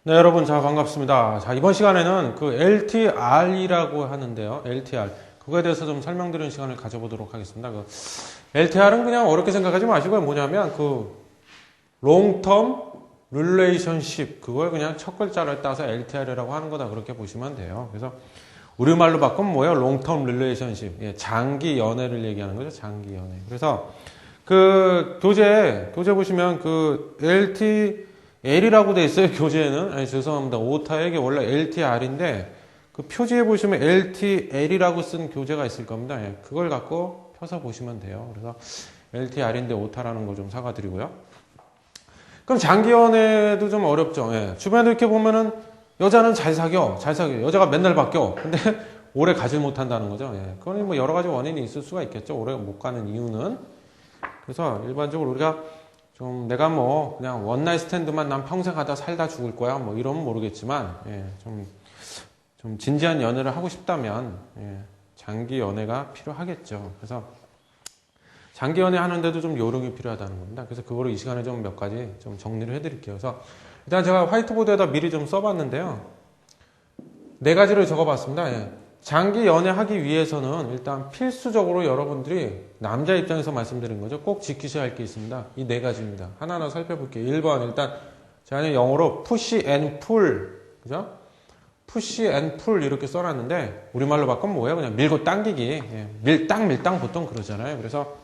네, 여러분, 자, 반갑습니다. 자, 이번 시간에는 그 LTR이라고 하는데요. LTR. 그거에 대해서 좀 설명드리는 시간을 가져보도록 하겠습니다. 그 LTR은 그냥 어렵게 생각하지 마시고요. 뭐냐면, 그, Long Term Relationship. 그걸 그냥 첫 글자를 따서 LTR이라고 하는 거다. 그렇게 보시면 돼요. 그래서, 우리말로 바꾸면 뭐예요? Long Term Relationship. 예, 장기 연애를 얘기하는 거죠. 장기 연애. 그래서, 그, 교재 보시면 그, L이라고 돼 있어요, 교재에는. 아니, 죄송합니다. 오타에게 원래 LTR인데, 그 표지에 보시면 LTL이라고 쓴 교재가 있을 겁니다. 예, 그걸 갖고 펴서 보시면 돼요. 그래서 LTR인데 오타라는 거 좀 사과드리고요. 그럼 장기 연애도 좀 어렵죠. 예, 주변에도 이렇게 보면은 여자는 잘 사겨. 여자가 맨날 바뀌어. 근데 오래 가질 못한다는 거죠. 예, 그건 뭐 여러 가지 원인이 있을 수가 있겠죠. 오래 못 가는 이유는. 그래서 일반적으로 우리가 좀 내가 뭐 그냥 원나잇 스탠드만 난 평생 하다 살다 죽을 거야 뭐 이러면 모르겠지만 예, 좀 진지한 연애를 하고 싶다면 예, 장기 연애가 필요하겠죠. 그래서 장기 연애 하는데도 좀 요령이 필요하다는 겁니다. 그래서 그거로 이 시간에 좀 몇 가지 좀 정리를 해드릴게요. 그래서 일단 제가 화이트보드에다 미리 좀 써봤는데요. 네 가지를 적어봤습니다. 예. 장기 연애하기 위해서는 일단 필수적으로 여러분들이 남자 입장에서 말씀드린 거죠. 꼭 지키셔야 할 게 있습니다. 이 네 가지입니다. 하나하나 살펴볼게요. 1번 일단 제가 영어로 push and pull 그죠? push and pull 이렇게 써놨는데 우리말로 바꾸면 뭐예요? 그냥 밀고 당기기. 예. 밀당 보통 그러잖아요. 그래서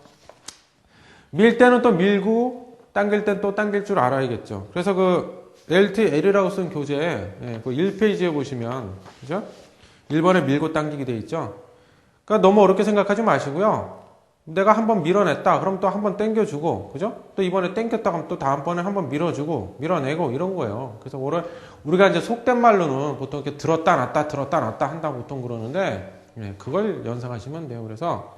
밀 때는 또 밀고 당길 땐 또 당길 줄 알아야겠죠. 그래서 그 LTL이라고 쓴 교재에 예, 그 1페이지에 보시면 그죠? 1번에 밀고 당기기 돼 있죠. 그러니까 너무 어렵게 생각하지 마시고요. 내가 한번 밀어냈다. 그럼 또 한번 당겨주고, 그죠? 또 이번에 당겼다 그러면 또 다음번에 한번 밀어주고, 밀어내고 이런 거예요. 그래서 우리가 이제 속된 말로는 보통 이렇게 들었다 놨다 한다 보통 그러는데, 예, 그걸 연상하시면 돼요. 그래서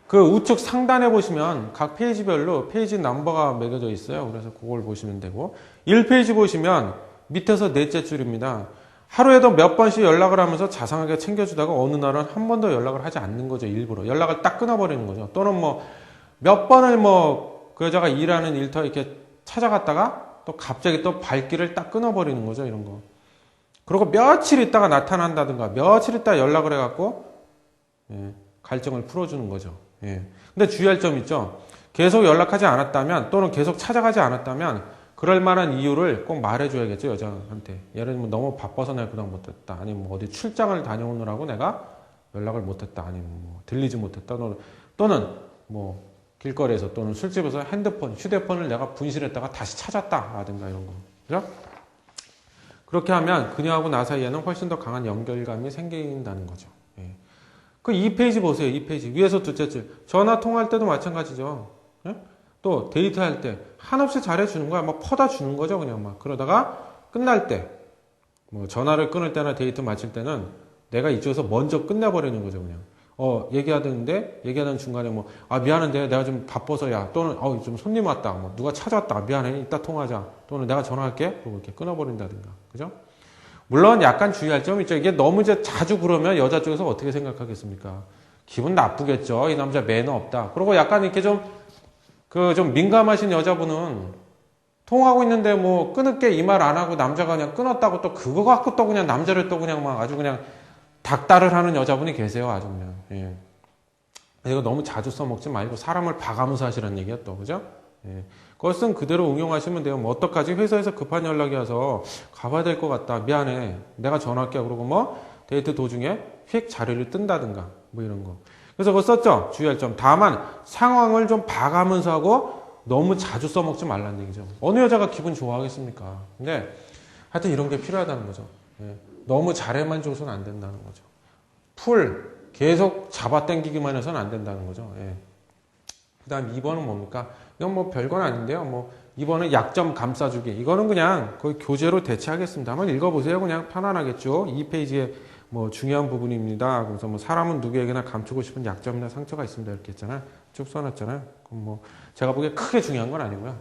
그 우측 상단에 보시면 각 페이지별로 페이지 넘버가 매겨져 있어요. 그래서 그걸 보시면 되고, 1페이지 보시면 밑에서 넷째 줄입니다. 하루에도 몇 번씩 연락을 하면서 자상하게 챙겨주다가 어느 날은 한 번도 연락을 하지 않는 거죠. 일부러. 연락을 딱 끊어버리는 거죠. 또는 뭐 몇 번을 뭐 그 여자가 일하는 일터 이렇게 찾아갔다가 또 갑자기 또 발길을 딱 끊어버리는 거죠. 이런 거. 그리고 며칠 있다가 나타난다든가 며칠 있다가 연락을 해갖고 예, 갈증을 풀어주는 거죠. 예. 근데 주의할 점 있죠. 계속 연락하지 않았다면 또는 계속 찾아가지 않았다면 그럴 만한 이유를 꼭 말해줘야겠죠, 여자한테. 예를 들면 너무 바빠서 내가 그동안 못했다. 아니면 뭐 어디 출장을 다녀오느라고 내가 연락을 못했다. 아니면 뭐 들리지 못했다. 또는 뭐 길거리에서 또는 술집에서 휴대폰을 내가 분실했다가 다시 찾았다. 라든가 이런 거. 그죠? 그렇게 하면 그녀하고 나 사이에는 훨씬 더 강한 연결감이 생긴다는 거죠. 예. 그 2페이지 보세요, 2페이지. 위에서 둘째 줄. 전화 통화할 때도 마찬가지죠. 예? 또 데이트할 때 한없이 잘해주는 거야. 막 퍼다 주는 거죠. 그냥 막 그러다가 끝날 때 뭐 전화를 끊을 때나 데이트 마칠 때는 내가 이쪽에서 먼저 끝내버리는 거죠. 그냥 얘기하던 중간에 뭐 미안한데 내가 좀 바빠서야 또는 좀 손님 왔다 뭐 누가 찾아왔다 미안해 이따 통화하자 또는 내가 전화할게 그리고 이렇게 끊어버린다든가 그죠? 물론 약간 주의할 점이 있죠. 이게 너무 이제 자주 그러면 여자 쪽에서 어떻게 생각하겠습니까? 기분 나쁘겠죠. 이 남자 매너 없다. 그리고 약간 이렇게 좀 민감하신 여자분은 통화하고 있는데 뭐 끊을게 이 말 안 하고 남자가 그냥 끊었다고 또 그거 갖고 또 그냥 남자를 또 그냥 막 아주 그냥 닭다를 하는 여자분이 계세요. 아주 그냥. 예. 이거 너무 자주 써먹지 말고 사람을 봐가면서 하시라는 얘기야 또. 그죠? 예. 그것은 그대로 응용하시면 돼요. 뭐 어떡하지? 회사에서 급한 연락이 와서 가봐야 될 것 같다. 미안해. 내가 전화할게. 그러고 뭐 데이트 도중에 휙 자리를 뜬다든가 뭐 이런 거. 그래서 그거 썼죠? 주의할 점. 다만 상황을 좀 봐가면서 하고 너무 자주 써먹지 말라는 얘기죠. 어느 여자가 기분 좋아하겠습니까? 근데 하여튼 이런 게 필요하다는 거죠. 예. 너무 잘해만 줘서는 안 된다는 거죠. 계속 잡아당기기만 해서는 안 된다는 거죠. 예. 그 다음 2번은 뭡니까? 이건 뭐 별건 아닌데요. 뭐 2번은 약점 감싸주기. 이거는 그냥 거의 교재로 대체하겠습니다. 한번 읽어보세요. 그냥 편안하겠죠. 2페이지에 뭐 중요한 부분입니다. 그래서 뭐 사람은 누구에게나 감추고 싶은 약점이나 상처가 있습니다. 이렇게 했잖아요. 쭉 써놨잖아요. 그럼 뭐 제가 보기에 크게 중요한 건 아니고요.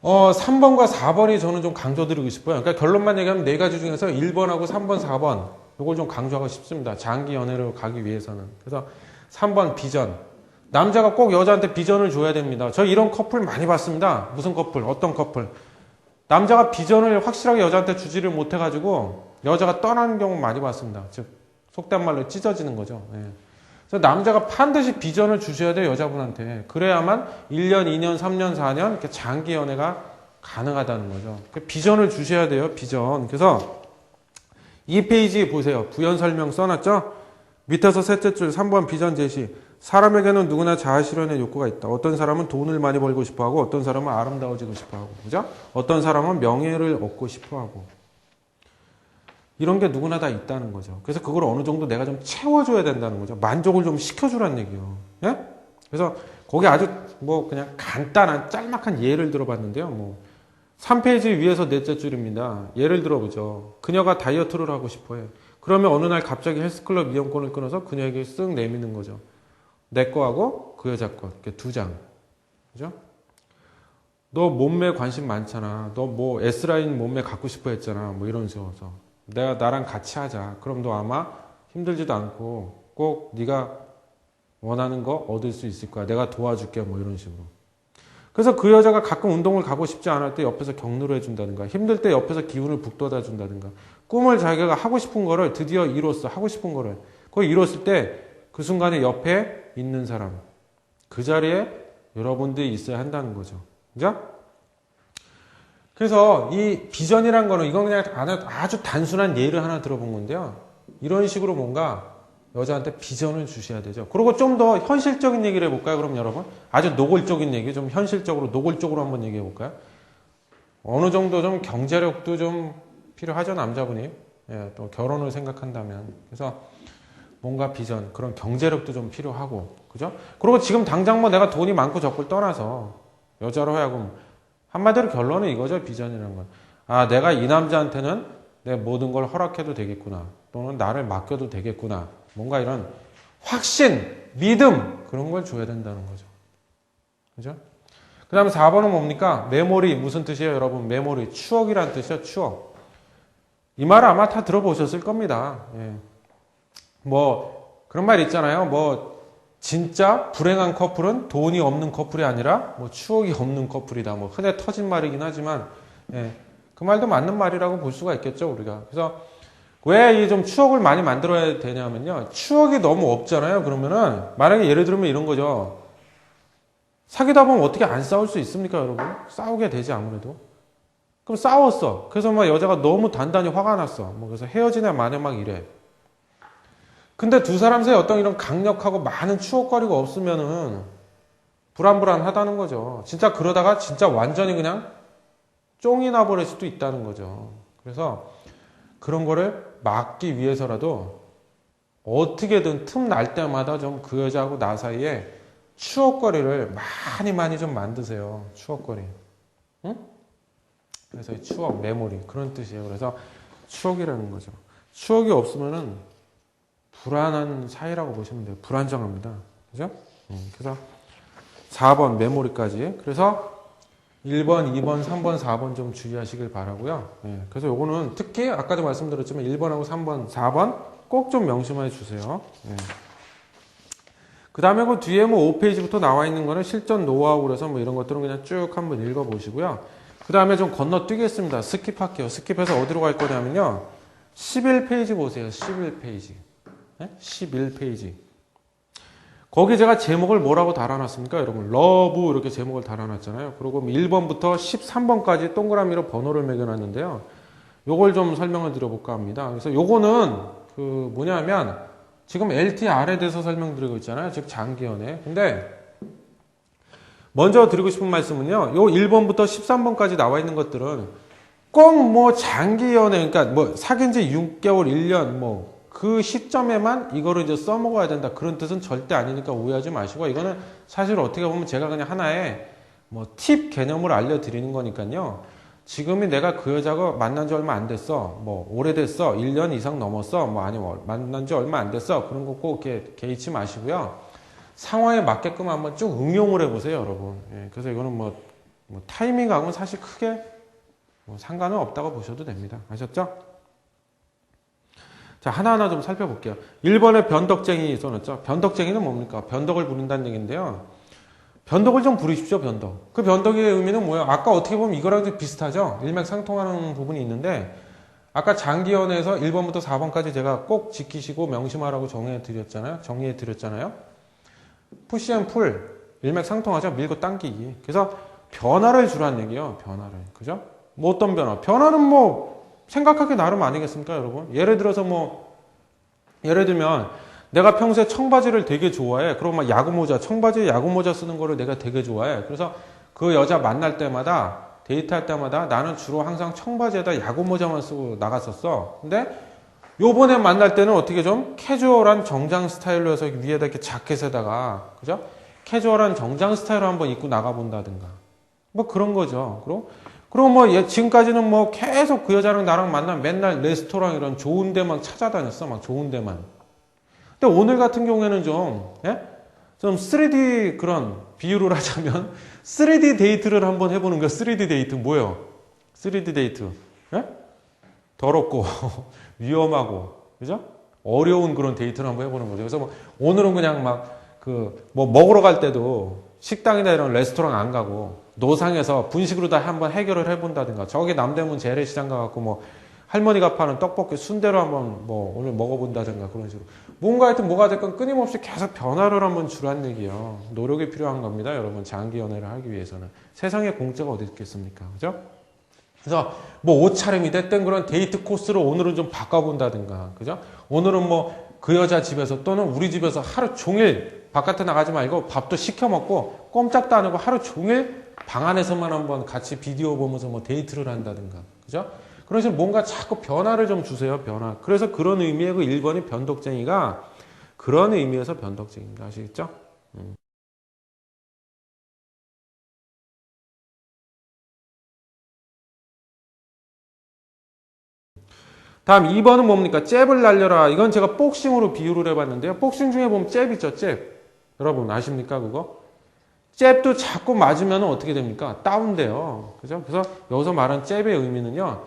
3번과 4번이 저는 좀 강조드리고 싶어요. 그러니까 결론만 얘기하면 네 가지 중에서 1번하고 3번, 4번 이걸 좀 강조하고 싶습니다. 장기 연애로 가기 위해서는. 그래서 3번 비전. 남자가 꼭 여자한테 비전을 줘야 됩니다. 저 이런 커플 많이 봤습니다. 무슨 커플? 어떤 커플? 남자가 비전을 확실하게 여자한테 주지를 못해가지고 여자가 떠나는 경우 많이 봤습니다. 즉 속된 말로 찢어지는 거죠. 예. 그래서 남자가 반드시 비전을 주셔야 돼요, 여자분한테. 그래야만 1년, 2년, 3년, 4년 이렇게 장기 연애가 가능하다는 거죠. 비전을 주셔야 돼요, 비전. 그래서 이 페이지 보세요. 부연 설명 써놨죠? 밑에서 셋째 줄 3번 비전 제시. 사람에게는 누구나 자아 실현의 욕구가 있다. 어떤 사람은 돈을 많이 벌고 싶어 하고, 어떤 사람은 아름다워지고 싶어 하고, 그죠? 어떤 사람은 명예를 얻고 싶어 하고. 이런 게 누구나 다 있다는 거죠. 그래서 그걸 어느 정도 내가 좀 채워줘야 된다는 거죠. 만족을 좀 시켜주라는 얘기요. 예? 그래서 거기 아주 뭐 그냥 간단한 짤막한 예를 들어봤는데요. 뭐 3페이지 위에서 넷째 줄입니다. 예를 들어보죠. 그녀가 다이어트를 하고 싶어해. 그러면 어느 날 갑자기 헬스클럽 이용권을 끊어서 그녀에게 쓱 내미는 거죠. 내 거하고 그 여자 거. 이렇게 두 장. 그죠? 너 몸매 관심 많잖아. 너 뭐 S라인 몸매 갖고 싶어 했잖아. 뭐 이런 식으로. 내가 나랑 같이 하자. 그럼 너 아마 힘들지도 않고 꼭 네가 원하는 거 얻을 수 있을 거야. 내가 도와줄게. 뭐 이런 식으로. 그래서 그 여자가 가끔 운동을 가고 싶지 않을 때 옆에서 격려를 해준다든가, 힘들 때 옆에서 기운을 북돋아 준다든가, 꿈을 자기가 하고 싶은 거를 드디어 이뤘어. 하고 싶은 거를. 그걸 이뤘을 때 그 순간에 옆에 있는 사람, 그 자리에 여러분들이 있어야 한다는 거죠. 그죠? 그래서 이 비전이란 거는 이건 그냥 아주 단순한 예를 하나 들어본 건데요. 이런 식으로 뭔가 여자한테 비전을 주셔야 되죠. 그리고 좀 더 현실적인 얘기를 해볼까요? 그럼 여러분 아주 노골적인 얘기, 좀 현실적으로 노골적으로 한번 얘기해 볼까요? 어느 정도 좀 경제력도 좀 필요하죠, 남자분이. 예, 또 결혼을 생각한다면. 그래서 뭔가 비전, 그런 경제력도 좀 필요하고, 그죠? 그리고 지금 당장 뭐 내가 돈이 많고 적고를 떠나서 여자로 하여금 한마디로 결론은 이거죠, 비전이라는 건. 아, 내가 이 남자한테는 내 모든 걸 허락해도 되겠구나. 또는 나를 맡겨도 되겠구나. 뭔가 이런 확신, 믿음, 그런 걸 줘야 된다는 거죠. 그죠? 그 다음에 4번은 뭡니까? 메모리, 무슨 뜻이에요, 여러분? 메모리, 추억이란 뜻이요, 추억. 이 말 아마 다 들어보셨을 겁니다. 예. 뭐, 그런 말 있잖아요. 뭐, 진짜 불행한 커플은 돈이 없는 커플이 아니라 뭐 추억이 없는 커플이다. 뭐 흔해 터진 말이긴 하지만, 예. 그 말도 맞는 말이라고 볼 수가 있겠죠, 우리가. 그래서 왜 이 좀 추억을 많이 만들어야 되냐면요. 추억이 너무 없잖아요. 그러면은 만약에 예를 들면 이런 거죠. 사귀다 보면 어떻게 안 싸울 수 있습니까, 여러분? 싸우게 되지 아무래도. 그럼 싸웠어. 그래서 막 여자가 너무 단단히 화가 났어. 뭐 그래서 헤어지냐 마냐 막 이래. 근데 두 사람 사이에 어떤 이런 강력하고 많은 추억거리가 없으면은 불안불안하다는 거죠. 진짜 그러다가 진짜 완전히 그냥 쫑이 나버릴 수도 있다는 거죠. 그래서 그런 거를 막기 위해서라도 어떻게든 틈 날 때마다 좀 그 여자하고 나 사이에 추억거리를 많이 좀 만드세요. 추억거리. 응? 그래서 이 추억, 메모리 그런 뜻이에요. 그래서 추억이라는 거죠. 추억이 없으면은 불안한 사이라고 보시면 돼요. 불안정합니다. 그죠? 그래서 4번 메모리까지. 그래서 1번, 2번, 3번, 4번 좀 주의하시길 바라고요. 예, 그래서 요거는 특히 아까도 말씀드렸지만 1번하고 3번, 4번 꼭 좀 명심해 주세요. 예. 그 다음에 그 뒤에 뭐 5페이지부터 나와 있는 거는 실전 노하우 그래서 뭐 이런 것들은 그냥 쭉 한번 읽어 보시고요. 그 다음에 좀 건너뛰겠습니다. 스킵할게요. 스킵해서 어디로 갈 거냐면요. 11페이지 보세요. 11페이지. 네? 11페이지. 거기 제가 제목을 뭐라고 달아놨습니까? 여러분, 러브 이렇게 제목을 달아놨잖아요. 그리고 1번부터 13번까지 동그라미로 번호를 매겨놨는데요. 요걸 좀 설명을 드려볼까 합니다. 그래서 요거는 그 뭐냐면 지금 LTR에 대해서 설명드리고 있잖아요. 즉 장기연애. 근데 먼저 드리고 싶은 말씀은요. 요 1번부터 13번까지 나와 있는 것들은 꼭 뭐 장기연애, 그러니까 뭐 사귄 지 6개월, 1년 뭐 그 시점에만 이거를 이제 써먹어야 된다. 그런 뜻은 절대 아니니까 오해하지 마시고, 이거는 사실 어떻게 보면 제가 그냥 하나의 뭐 팁 개념을 알려드리는 거니까요. 지금이 내가 그 여자가 만난 지 얼마 안 됐어. 뭐 오래됐어. 1년 이상 넘었어. 뭐 아니면 만난 지 얼마 안 됐어. 그런 거 꼭 이렇게 개의치 마시고요. 상황에 맞게끔 한번 쭉 응용을 해보세요, 여러분. 예, 그래서 이거는 뭐 타이밍하고는 사실 크게 뭐 상관은 없다고 보셔도 됩니다. 아셨죠? 자, 하나하나 좀 살펴볼게요. 1번에 변덕쟁이 써놨죠. 변덕쟁이는 뭡니까? 변덕을 부린다는 얘기인데요. 변덕을 좀 부리십시오, 변덕. 그 변덕의 의미는 뭐예요? 아까 어떻게 보면 이거랑 좀 비슷하죠? 일맥상통하는 부분이 있는데, 아까 장기연에서 1번부터 4번까지 제가 꼭 지키시고 명심하라고 정리해 드렸잖아요. 푸시 앤 풀, 일맥상통하죠? 밀고 당기기. 그래서 변화를 주라는 얘기예요, 변화를. 그죠? 뭐 어떤 변화? 변화는 뭐 생각하기 나름 아니겠습니까, 여러분? 예를 들면 내가 평소에 청바지를 되게 좋아해. 그럼 막 야구모자, 청바지에 야구모자 쓰는 거를 내가 되게 좋아해. 그래서 그 여자 만날 때마다, 데이트할 때마다 나는 주로 항상 청바지에다 야구모자만 쓰고 나갔었어. 근데 요번에 만날 때는 어떻게 좀 캐주얼한 정장 스타일로 해서 위에다 이렇게 자켓에다가, 그죠? 캐주얼한 정장 스타일로 한번 입고 나가본다든가. 뭐 그런 거죠. 그리고 뭐 지금까지는 뭐 계속 그 여자랑 나랑 만나면 맨날 레스토랑 이런 좋은 데만 찾아다녔어. 막 좋은 데만. 근데 오늘 같은 경우에는 좀 3D 그런 비유를 하자면 3D 데이트를 한번 해보는 거야. 3D 데이트 뭐예요? 3D 데이트. 예? 더럽고 위험하고 그죠? 어려운 그런 데이트를 한번 해보는 거죠. 그래서 뭐 오늘은 그냥 막 뭐 먹으러 갈 때도 식당이나 이런 레스토랑 안 가고 노상에서 분식으로 다 한번 해결을 해본다든가 저기 남대문 재래시장 가갖고 뭐 할머니가 파는 떡볶이 순대로 한번 뭐 오늘 먹어본다든가 그런 식으로 뭔가 하여튼 뭐가 됐건 끊임없이 계속 변화를 한번 주라는 얘기예요. 노력이 필요한 겁니다. 여러분 장기 연애를 하기 위해서는. 세상에 공짜가 어디 있겠습니까? 그죠? 그래서 뭐 옷차림이 됐든 그런 데이트 코스를 오늘은 좀 바꿔본다든가 그죠? 오늘은 뭐 그 여자 집에서 또는 우리 집에서 하루 종일 바깥에 나가지 말고 밥도 시켜 먹고 꼼짝도 안 하고 하루 종일 방 안에서만 한번 같이 비디오 보면서 뭐 데이트를 한다든가 그죠? 그런 식으로 뭔가 자꾸 변화를 좀 주세요. 변화. 그래서 그런 의미의 그 1번이 변덕쟁이가 그런 의미에서 변덕쟁이입니다. 아시겠죠? 다음 2번은 뭡니까? 잽을 날려라. 이건 제가 복싱으로 비유를 해봤는데요. 복싱 중에 보면 잽 있죠, 잽. 여러분 아십니까, 그거? 잽도 자꾸 맞으면 어떻게 됩니까? 다운돼요. 그죠? 그래서 여기서 말한 잽의 의미는요,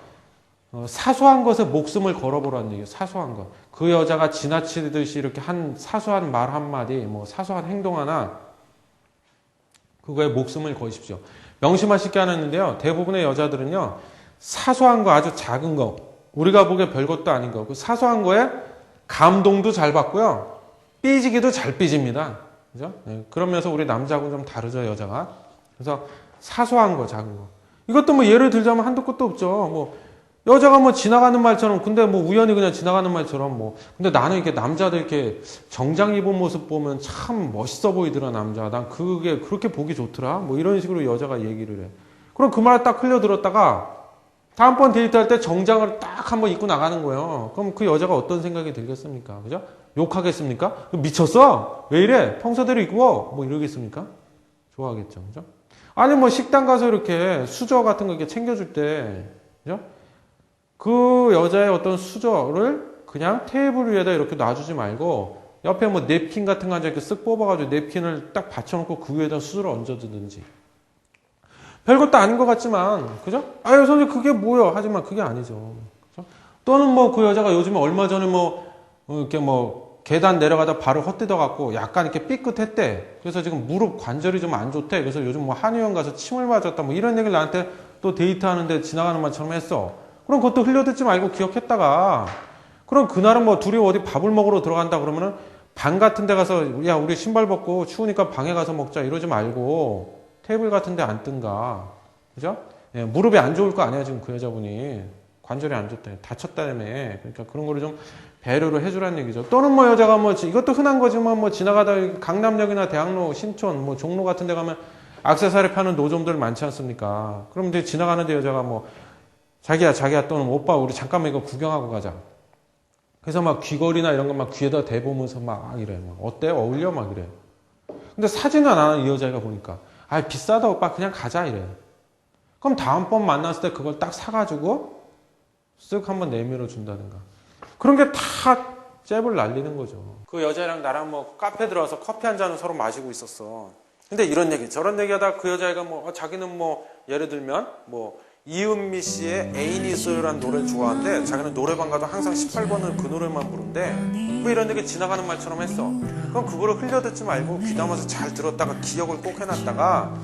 사소한 것에 목숨을 걸어보라는 얘기예요. 사소한 것. 그 여자가 지나치듯이 이렇게 한 사소한 말 한마디, 뭐 사소한 행동 하나, 그거에 목숨을 거십시오. 명심하실 게 하나 있는데요. 대부분의 여자들은요, 사소한 거, 아주 작은 거, 우리가 보기에 별것도 아닌 거. 그 사소한 거에 감동도 잘 받고요. 삐지기도 잘 삐집니다. 그죠? 네, 그러면서 우리 남자하고는 좀 다르죠, 여자가. 그래서 사소한 거, 작은 거. 이것도 뭐 예를 들자면 한도 끝도 없죠. 뭐, 여자가 뭐 지나가는 말처럼, 근데 뭐 우연히 그냥 지나가는 말처럼 뭐, 근데 나는 이렇게 남자들 이렇게 정장 입은 모습 보면 참 멋있어 보이더라, 남자. 난 그게 그렇게 보기 좋더라. 뭐 이런 식으로 여자가 얘기를 해. 그럼 그 말을 딱 흘려 들었다가, 다음번 데이트할 때 정장을 딱 한번 입고 나가는 거예요. 그럼 그 여자가 어떤 생각이 들겠습니까? 그죠? 욕하겠습니까? 미쳤어? 왜 이래? 평소대로 입고 뭐 이러겠습니까? 좋아하겠죠. 그죠? 아니 뭐 식당 가서 이렇게 수저 같은 거 이렇게 챙겨줄 때 그죠? 그 여자의 어떤 수저를 그냥 테이블 위에다 이렇게 놔주지 말고 옆에 뭐 냅킨 같은 거 이렇게 쓱 뽑아가지고 냅킨을 딱 받쳐놓고 그 위에다 수저를 얹어두든지 별것도 아닌 것 같지만, 그죠? 아유, 선생님, 그게 뭐야? 하지만 그게 아니죠. 그죠? 또는 뭐 그 여자가 요즘에 얼마 전에 이렇게 계단 내려가다 발을 헛디뎌 갖고 약간 이렇게 삐끗했대. 그래서 지금 무릎 관절이 좀 안 좋대. 그래서 요즘 뭐 한의원 가서 침을 맞았다. 뭐 이런 얘기를 나한테 또 데이트하는데 지나가는 말처럼 했어. 그럼 그것도 흘려듣지 말고 기억했다가, 그럼 그날은 뭐 둘이 어디 밥을 먹으러 들어간다 그러면은 방 같은 데 가서, 야, 우리 신발 벗고 추우니까 방에 가서 먹자. 이러지 말고, 테이블 같은 데 앉든가. 그죠? 예, 무릎이 안 좋을 거 아니야, 지금 그 여자분이. 관절이 안 좋다. 다쳤다며. 그러니까 그런 거를 좀 배려를 해주라는 얘기죠. 또는 뭐 여자가 이것도 흔한 거지만 뭐 지나가다 강남역이나 대학로, 신촌, 뭐 종로 같은 데 가면 액세서리 파는 노점들 많지 않습니까? 그럼 이제 지나가는데 여자가 자기야, 또는 오빠, 우리 잠깐만 이거 구경하고 가자. 그래서 막 귀걸이나 이런 거 막 귀에다 대보면서 막 이래. 어때? 어울려? 막 이래. 근데 사진은 안 하는 이 여자가 보니까. 아, 비싸다 오빠 그냥 가자 이래. 그럼 다음번 만났을 때 그걸 딱 사가지고 쓱 한번 내밀어 준다든가. 그런 게 다 잽을 날리는 거죠. 그 여자랑 나랑 카페 들어와서 커피 한 잔을 서로 마시고 있었어. 근데 이런 얘기 저런 얘기 하다가 그 여자애가 자기는 예를 들면 이은미 씨의 애인이 있어요라는 노래를 좋아하는데 자기는 노래방 가도 항상 18번을 그 노래만 부른대. 왜 이런 얘기 지나가는 말처럼 했어. 그럼 그거를 흘려듣지 말고 귀담아서 잘 들었다가 기억을 꼭 해놨다가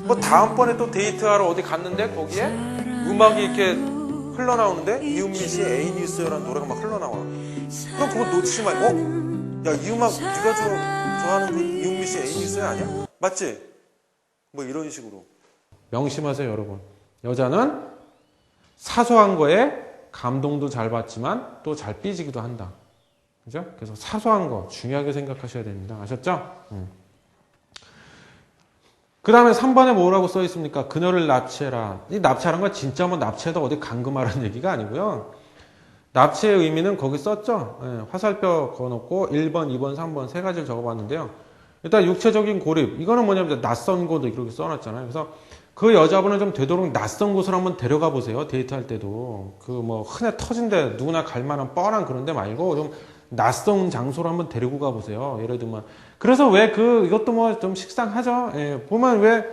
뭐 다음번에 또 데이트하러 어디 갔는데 거기에 음악이 이렇게 흘러나오는데 이은미 씨의 애인이 있어요라는 노래가 막 흘러나와. 그럼 그거 놓치지 말고 야, 이 음악 네가 좋아하는 그 이은미 씨 애인이 있어요 아니야? 맞지? 뭐 이런 식으로. 명심하세요 여러분. 여자는 사소한 거에 감동도 잘 받지만 또 잘 삐지기도 한다. 그죠? 그래서 사소한 거 중요하게 생각하셔야 됩니다. 아셨죠? 그 다음에 3번에 뭐라고 써 있습니까? 그녀를 납치해라. 이 납치하는 건 진짜 뭐 납치해도 어디 감금하라는 얘기가 아니고요. 납치의 의미는 거기 썼죠. 예, 화살표 그어놓고 1번, 2번, 3번 세 가지를 적어봤는데요. 일단 육체적인 고립. 이거는 뭐냐면 낯선 곳 이렇게 써놨잖아요. 그래서 그 여자분은 좀 되도록 낯선 곳으로 한번 데려가 보세요. 데이트할 때도. 그 뭐 흔해 터진데 누구나 갈 만한 뻔한 그런 데 말고 좀 낯선 장소로 한번 데리고 가 보세요. 예를 들면. 그래서 왜 이것도 뭐 좀 식상하죠. 예, 보면 왜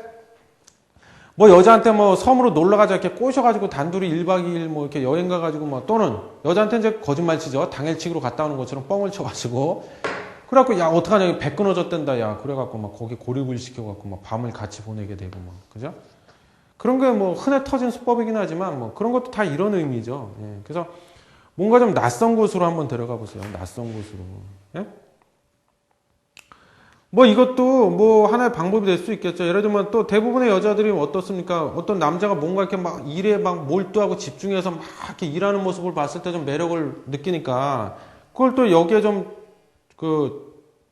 뭐 여자한테 뭐 섬으로 놀러 가자 이렇게 꼬셔가지고 단둘이 1박 2일 뭐 이렇게 여행 가가지고 뭐 또는 여자한테 이제 거짓말 치죠. 당일치기로 갔다 오는 것처럼 뻥을 쳐가지고. 그래갖고 야 어떡하냐 배 끊어졌댄다 야 그래갖고 막 거기 고립을 시켜갖고 막 밤을 같이 보내게 되고 막 그죠? 그런 게 뭐 흔해 터진 수법이긴 하지만 뭐 그런 것도 다 이런 의미죠. 예, 그래서 뭔가 좀 낯선 곳으로 한번 데려가 보세요. 낯선 곳으로. 예? 뭐 이것도 뭐 하나의 방법이 될 수 있겠죠. 예를 들면 또 대부분의 여자들이 어떻습니까? 어떤 남자가 뭔가 이렇게 막 일에 막 몰두하고 집중해서 막 이렇게 일하는 모습을 봤을 때 좀 매력을 느끼니까 그걸 또 여기에 좀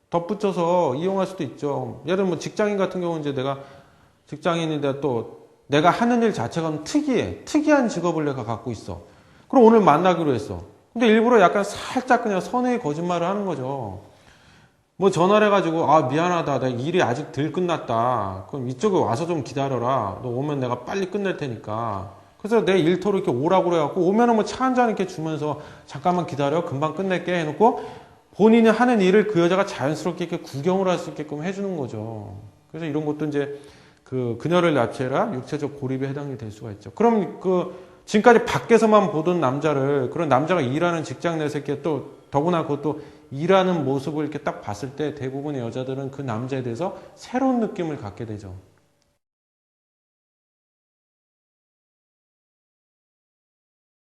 덧붙여서 이용할 수도 있죠. 예를 들면 뭐 직장인 같은 경우는 이제 내가 직장인인데 또 내가 하는 일 자체가 좀 특이한 직업을 내가 갖고 있어. 그럼 오늘 만나기로 했어. 근데 일부러 약간 살짝 그냥 선의의 거짓말을 하는 거죠. 뭐 전화를 해가지고 아 미안하다 나 일이 아직 덜 끝났다 그럼 이쪽에 와서 좀 기다려라 너 오면 내가 빨리 끝낼 테니까 그래서 내 일터로 이렇게 오라고 그래갖고 오면은 뭐 차 한 잔 이렇게 주면서 잠깐만 기다려 금방 끝낼게 해놓고 본인이 하는 일을 그 여자가 자연스럽게 이렇게 구경을 할 수 있게끔 해주는 거죠. 그래서 이런 것도 이제 그녀를 납치해라 육체적 고립에 해당이 될 수가 있죠. 그럼 지금까지 밖에서만 보던 남자를 그런 남자가 일하는 직장 내에서 이렇게 또 더구나 그것도 일하는 모습을 이렇게 딱 봤을 때 대부분의 여자들은 그 남자에 대해서 새로운 느낌을 갖게 되죠.